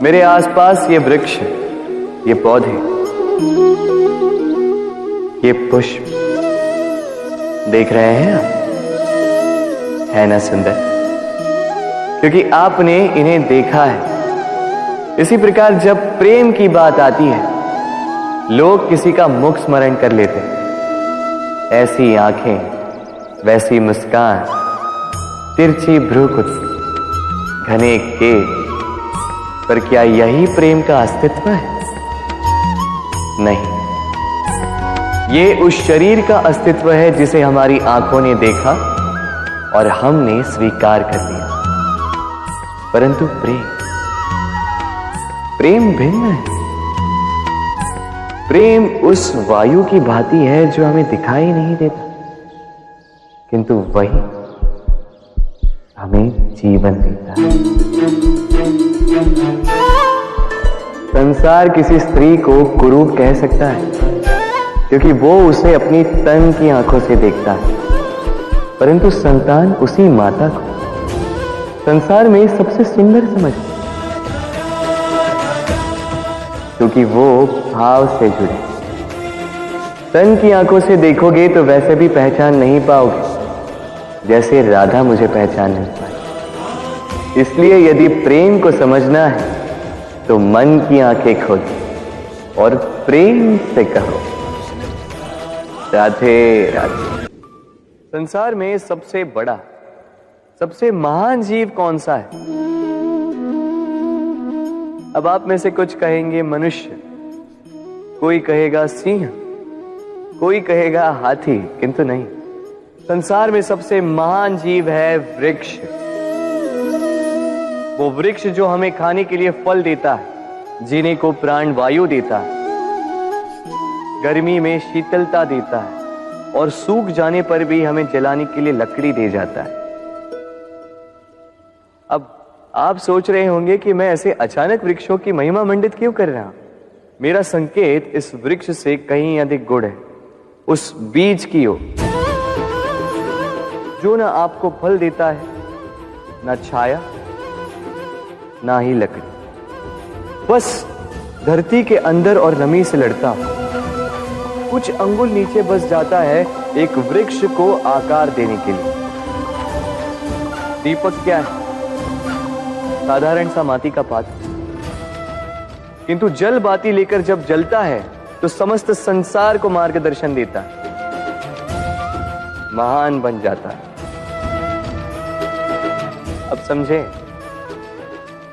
मेरे आसपास ये वृक्ष, ये पौधे, ये पुष्प देख रहे हैं आप? है ना सुंदर? क्योंकि आपने इन्हें देखा है। इसी प्रकार जब प्रेम की बात आती है, लोग किसी का मुख स्मरण कर लेते हैं। ऐसी आंखें, वैसी मुस्कान, तिरछी भ्रूकुटी, घने केश, पर क्या यही प्रेम का अस्तित्व है? नहीं, ये उस शरीर का अस्तित्व है जिसे हमारी आंखों ने देखा और हमने स्वीकार कर लिया। परंतु प्रेम भिन्न है। प्रेम उस वायु की भांति है जो हमें दिखाई नहीं देता, किंतु वही हमें जीवन देता है। संसार किसी स्त्री को कुरूप कह सकता है, क्योंकि वो उसे अपनी तन की आंखों से देखता है, परंतु संतान उसी माता को संसार में सबसे सुंदर समझती है, क्योंकि वो भाव से जुड़े। तन की आंखों से देखोगे तो वैसे भी पहचान नहीं पाओगे जैसे राधा मुझे पहचान नहीं पाई। इसलिए यदि प्रेम को समझना है तो मन की आंखें खोलो और प्रेम से कहो, राधे राधे। संसार में सबसे बड़ा, सबसे महान जीव कौन सा है? अब आप में से कुछ कहेंगे मनुष्य, कोई कहेगा सिंह, कोई कहेगा हाथी, किंतु नहीं, संसार में सबसे महान जीव है वृक्ष। वो वृक्ष जो हमें खाने के लिए फल देता है, जीने को प्राण वायु देता है, गर्मी में शीतलता देता है और सूख जाने पर भी हमें जलाने के लिए लकड़ी दे जाता है। अब आप सोच रहे होंगे कि मैं ऐसे अचानक वृक्षों की महिमा मंडित क्यों कर रहा हूं? मेरा संकेत इस वृक्ष से कहीं अधिक गुड़ है, उस बीज की ओर जो ना आपको फल देता है, ना छाया, ना ही लकड़ी, बस धरती के अंदर और नमी से लड़ता हूं। कुछ अंगुल नीचे बस जाता है एक वृक्ष को आकार देने के लिए। दीपक क्या है? साधारण सा माटी का पात्र, किंतु जल बाती लेकर जब जलता है तो समस्त संसार को मार्गदर्शन देता है, महान बन जाता है। अब समझे,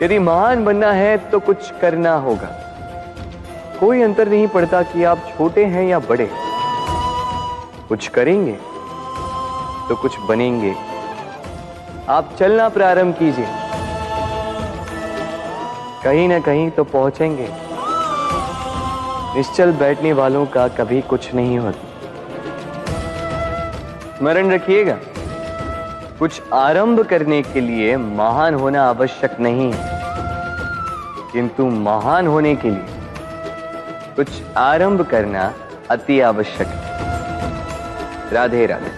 यदि महान बनना है तो कुछ करना होगा। कोई अंतर नहीं पड़ता कि आप छोटे हैं या बड़े, कुछ करेंगे तो कुछ बनेंगे। आप चलना प्रारंभ कीजिए, कहीं ना कहीं तो पहुंचेंगे। निश्चल बैठने वालों का कभी कुछ नहीं होता। स्मरण रखिएगा, कुछ आरंभ करने के लिए महान होना आवश्यक नहीं है, किंतु महान होने के लिए कुछ आरंभ करना अति आवश्यक है। राधे राधे।